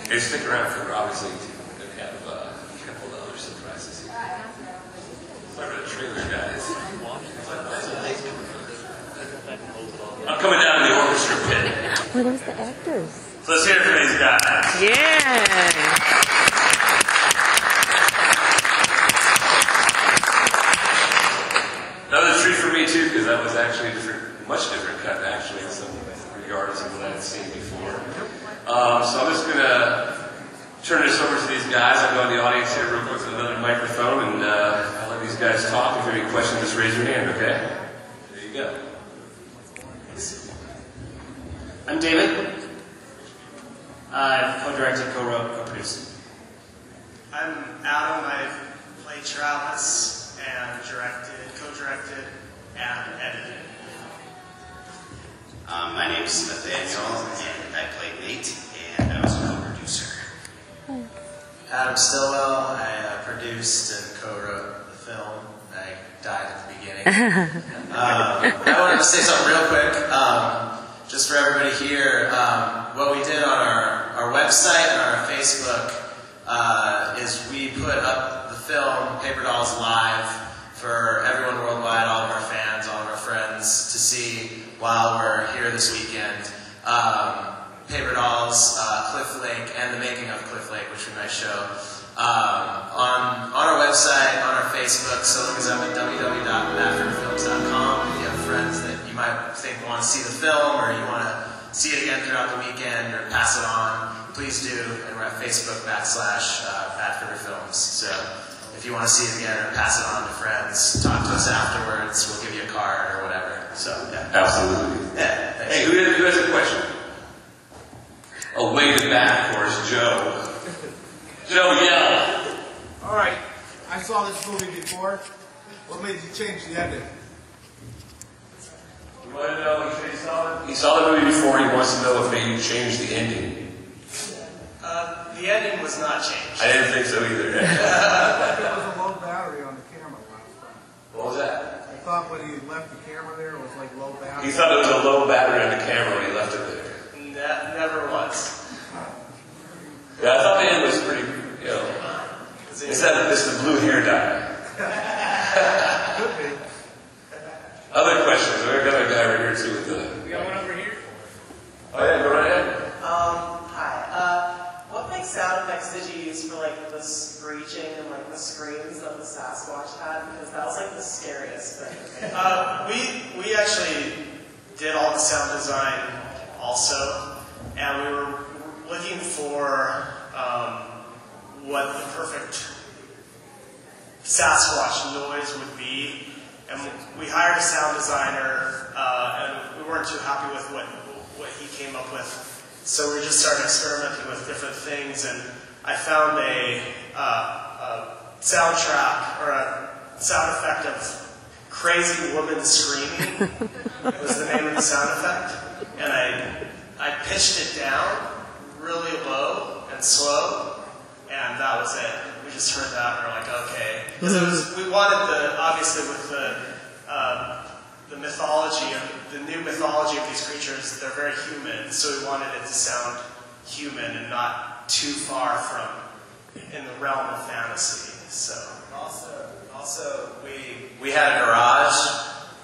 Hey, stick around for obviously we have a couple of other surprises here. Sorry about the trailer, guys. I'm coming down to the orchestra pit. Well, there's the actors. So let's hear it from these guys. Yeah. That was a treat for me too, because that was actually a different, much different cut actually in some regards of what I had seen before. So I'm just going to turn this over to these guys. I'll go in the audience here real quick with another microphone, and I'll let these guys talk. If you have any questions, just raise your hand, okay? There you go. I'm David. I've co-directed, co-wrote, co-produced. I'm Adam. I've played Travis and directed, co-directed, and edited. My name is Nathaniel, and I played Nate, and I was a co-producer. Adam Stillwell. I produced and co-wrote the film. I died at the beginning. I wanted to say something real quick, just for everybody here. What we did on our website and our Facebook is we put up the film Paper Dolls Live for everyone worldwide, all of our fans, all of our friends, to see while we're here this weekend. Paper Dolls, Cliff Lake, and the making of Cliff Lake, which we might show on our website, on our Facebook. So look us up at www.badfordfilms.com. If you have friends that you might think want to see the film, or you want to see it again throughout the weekend, or pass it on, please do. And we're at Facebook.com/BadForderFilms. So if you want to see it again or pass it on to friends, talk to us afterwards. We'll give you a card or whatever. So yeah. Absolutely. Yeah. Hey, who has a question? Oh, way in the back, of course, Joe. Joe, yell. All right, I saw this movie before. What made you change the ending? You want to know? He saw the movie before. He wants to know what made you change the ending. The ending was not changed. I didn't think so either. I thought there was a low battery on the camera last time. What was that? I thought when he left the camera there, it was like low battery. He thought it was a low battery on the camera when he left it there. That never was. Yeah, I thought the end was pretty, you know. Is that it's the blue hair dye? Could be. Other questions? We've got a guy right here too with the. We got one over here. Oh yeah, go right ahead. Hi. What sound effects did you use for like the screeching and like the screams that the Sasquatch had? Because that was like the scariest thing. We actually did all the sound design also, and we were looking for what the perfect Sasquatch noise would be, and we hired a sound designer, and we weren't too happy with what he came up with. So we just started experimenting with different things, and I found a soundtrack, or a sound effect of crazy woman screaming was the name of the sound effect, and I pitched it down really low and slow, and that was it. We just heard that and we're like, okay. Because we wanted obviously with the mythology, the new mythology of these creatures, they're very human, so we wanted it to sound human and not too far from in the realm of fantasy. So also we had a garage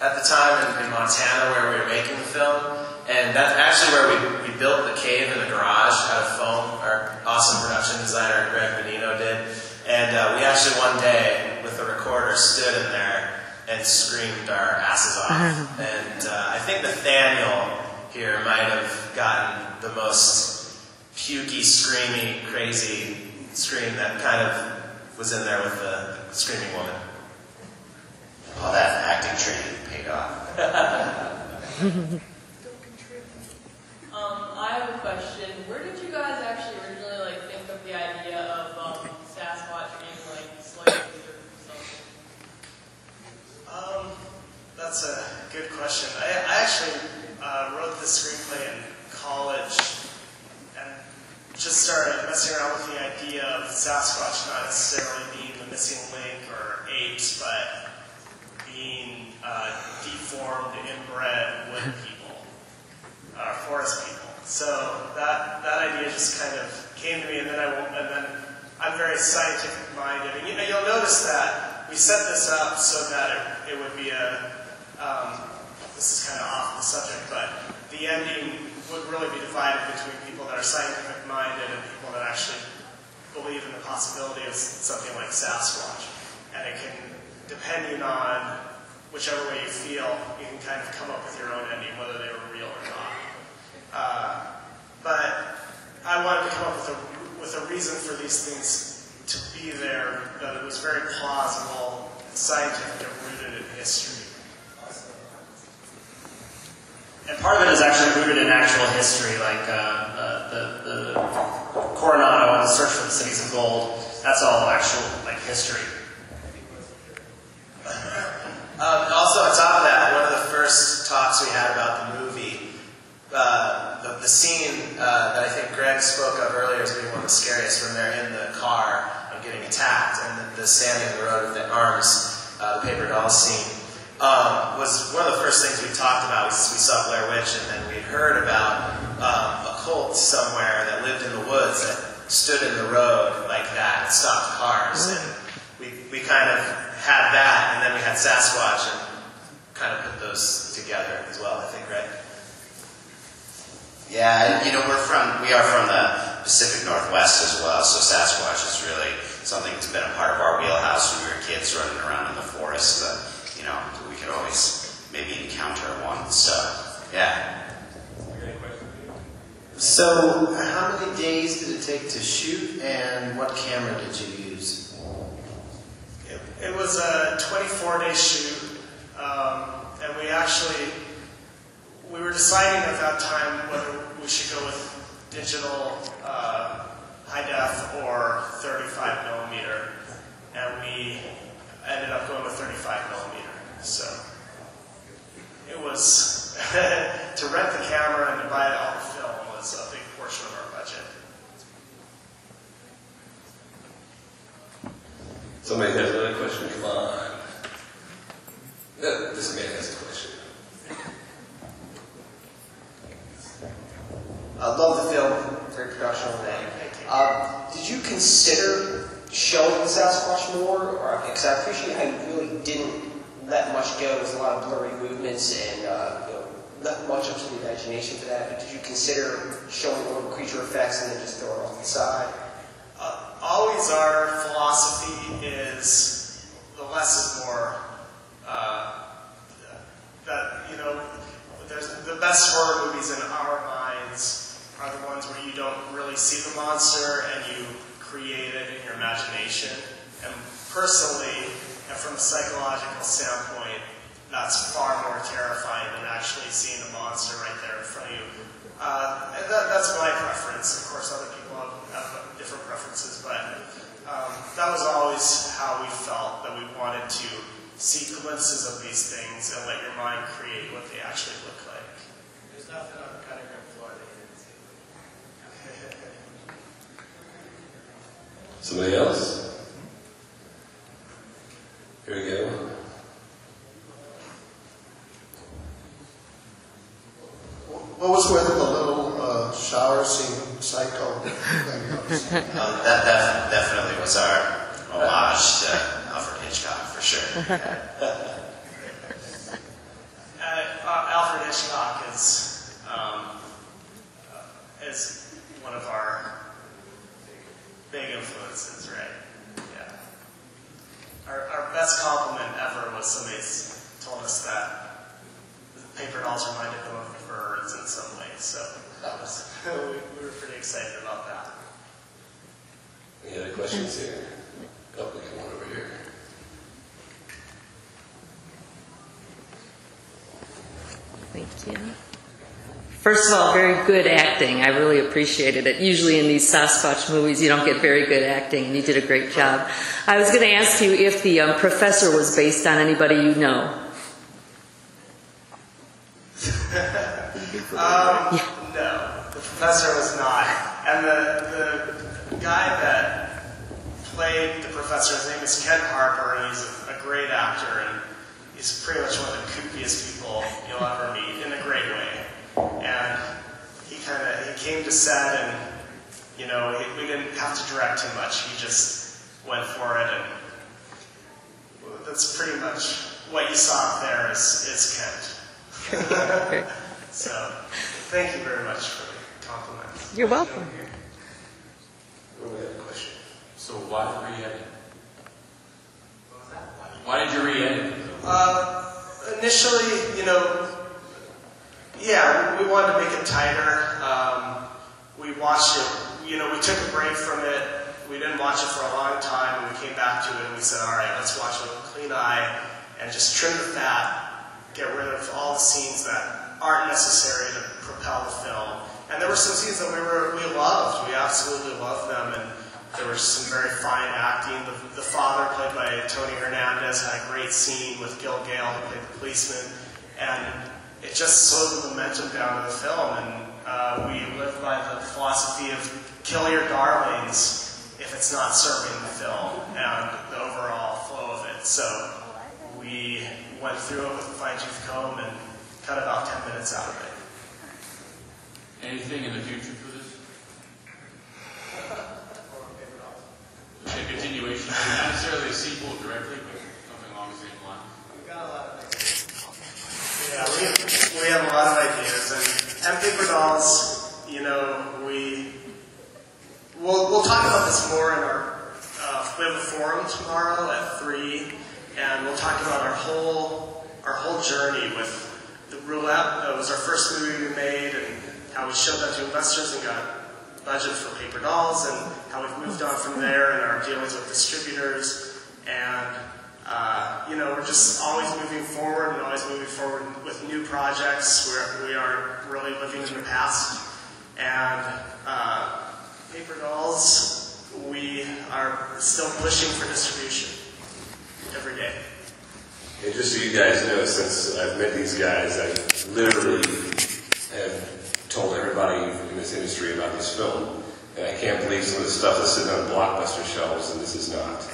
at the time in Montana where we were making the film, and that's actually where we built the cave in the garage out of foam. Our awesome production designer Greg Benino did, and we actually one day with the recorder stood in there and screamed our asses off. And I think Nathaniel here might have gotten the most pukey, screamy, crazy scream that kind of was in there with the screaming woman. All that acting training paid off. I have a question. Where did you guys actually originally think of the idea of Sasquatch being slaves or something? That's a good question. I actually wrote this screenplay in college and just started messing around with the idea of Sasquatch not necessarily being the missing link or apes, but being deformed, inbred wood people, forest people. So that idea just kind of came to me, and then I'm very scientific minded. And you'll notice that we set this up so that it would be this is kind of off the subject, but the ending would really be divided between people that are scientific minded and people that actually believe in the possibility of something like Sasquatch. And it can, depending on whichever way you feel, you can kind of come up with your own ending, whether they were real or not. But I wanted to come up with a reason for these things to be there, that it was very plausible, scientific, and rooted in history. And part of it is actually rooted in actual history, like the Coronado and the search for the cities of gold. That's all actual history. Also, on top of that, one of the first talks we had about the movie, the scene that I think Greg spoke of earlier as being one of the scariest, when they're in the car and getting attacked, and the standing in the road with the arms, the paper doll scene. Was one of the first things we talked about. We saw Blair Witch, and then we heard about a cult somewhere that lived in the woods that stood in the road like that and stopped cars. And we kind of had that, and then we had Sasquatch, and kind of put those together as well, I think, right? Yeah, we are from the Pacific Northwest as well, so Sasquatch is really something that's been a part of our wheelhouse when we were kids running around in the forest. We could always maybe encounter one. So, yeah. So, how many days did it take to shoot, and what camera did you use? It was a 24-day shoot, and we were deciding at that time whether we should go with digital high def or 35 millimeter, and we ended up going with 35 millimeter. So it was to rent the camera and to buy all the film was a big portion of our budget. Somebody has another question? Come on. This man has a question. I love the film. Great production on that. Did you consider showing the Sasquatch more? Because I appreciate how you really didn't let much go. There's a lot of blurry movements and not much up to the imagination for that. But did you consider showing more creature effects and then just throw it off the side? Always our philosophy is the less is more. The best horror movies in our minds are the ones where you don't really see the monster and you create it in your imagination. And personally, and from a psychological standpoint, that's far more terrifying than actually seeing a monster right there in front of you. And that's my preference. Of course, other people have different preferences, but that was always how we felt, that we wanted to see glimpses of these things and let your mind create what they actually look like. There's nothing on the cutting room floor that you didn't see. Somebody else? Here we go. What was with the little shower scene cycle? That definitely was our homage to Alfred Hitchcock, for sure. Alfred Hitchcock is one of our big influences, right? Yeah. Our best compliment ever was somebody told us that the paper dolls reminded them of birds in some ways. So that was we were pretty excited about that. Any other questions here? Oh, come on over here. Thank you. First of all, very good acting. I really appreciated it. Usually in these Sasquatch movies, you don't get very good acting, and you did a great job. I was going to ask you if the professor was based on anybody you know. No, the professor was not. And the guy that played the professor, his name is Ken Harper, and he's a great actor, and he's pretty much one of the kookiest people you'll ever meet, in a great way. And he came to set, and you know, we didn't have to direct too much. He just went for it, and that's pretty much what you saw up there is Kent. So, thank you very much for the compliments. You're welcome. We have a question. So why re-edit? Why did you re-edit? Initially, you know, yeah, we wanted to make it tighter. We watched it, you know, we took a break from it. We didn't watch it for a long time, and we came back to it and we said, all right, let's watch it with a clean eye and just trim the fat, get rid of all the scenes that aren't necessary to propel the film. And there were some scenes that we loved. We absolutely loved them, and there was some very fine acting. The father, played by Tony Hernandez, had a great scene with Gil Gale, who played the policeman, and it just slowed the momentum down to the film. And we live by the philosophy of kill your darlings if it's not serving the film and the overall flow of it. So we went through it with a fine-tooth comb and cut about 10 minutes out of it. Anything in the future for this? A continuation, not necessarily a sequel directly, but something along the same line. We've got a lot of ideas. Yeah, we have a lot of ideas, and Paper Dolls, you know, we'll talk about this more in our we have a forum tomorrow at 3, and we'll talk about our whole journey with the Roulette. It was our first movie we made, and how we showed that to investors and got budget for Paper Dolls, and how we've moved on from there in our dealings with distributors. And you know, we're just always moving forward and always moving forward with new projects where we are really living in the past. And Paper Dolls, we are still pushing for distribution every day. And just so you guys know, since I've met these guys, I literally have told everybody in this industry about this film. And I can't believe some of the stuff that's sitting on Blockbuster shelves, and this is not.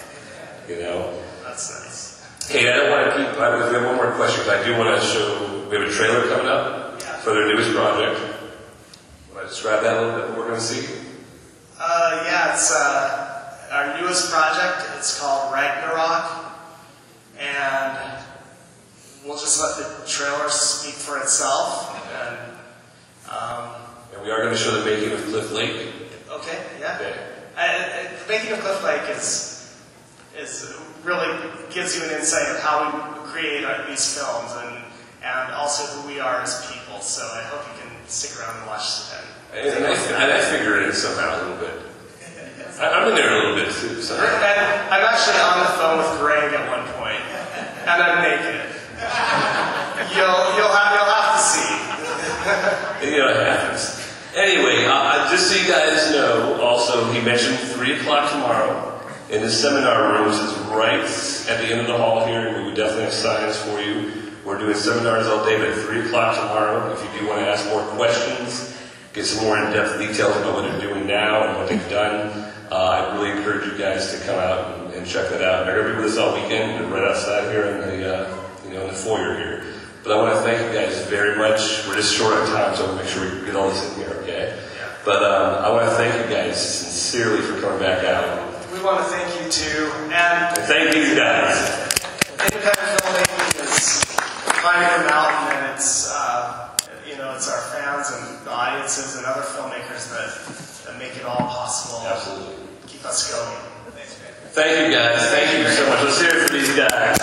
You know? That's nice. Hey, I don't want to keep, we have one more question, because I do want to show, we have a trailer coming up for their newest project. Want to describe that a little bit, what we're going to see? Yeah, it's our newest project. It's called Ragnarok, and we'll just let the trailer speak for itself. And we are going to show the making of Cliff Lake. Okay, yeah. Okay. The making of Cliff Lake is really gives you an insight of how we create these films, and also who we are as people. So I hope you can stick around and watch the end. And I figure it in somehow a little bit. I'm in there a little bit too. So. And I'm actually on the phone with Greg at one point, and I'm naked. You'll have to see. You know, it happens. Anyway, just so you guys know, also, he mentioned 3 o'clock tomorrow in the seminar rooms. It's right at the end of the hall here. We would definitely have signs for you. We're doing seminars all day, but at 3 o'clock tomorrow, if you do want to ask more questions, get some more in-depth details about what they're doing now and what they've done, I really encourage you guys to come out and check that out. They're going to be with us all weekend. We're right outside here in the in the foyer here. But I want to thank you guys very much. We're just short on time, so I'll make sure we get all this in here, okay? Yeah. But I want to thank you guys sincerely for coming back out. We want to thank you too, and thank you guys. Independent filmmaking is climbing the mountain, and it's it's our fans and the audiences and other filmmakers that make it all possible. Absolutely. Keep us going. Thank you guys. Thank you so much. Let's hear it for these guys.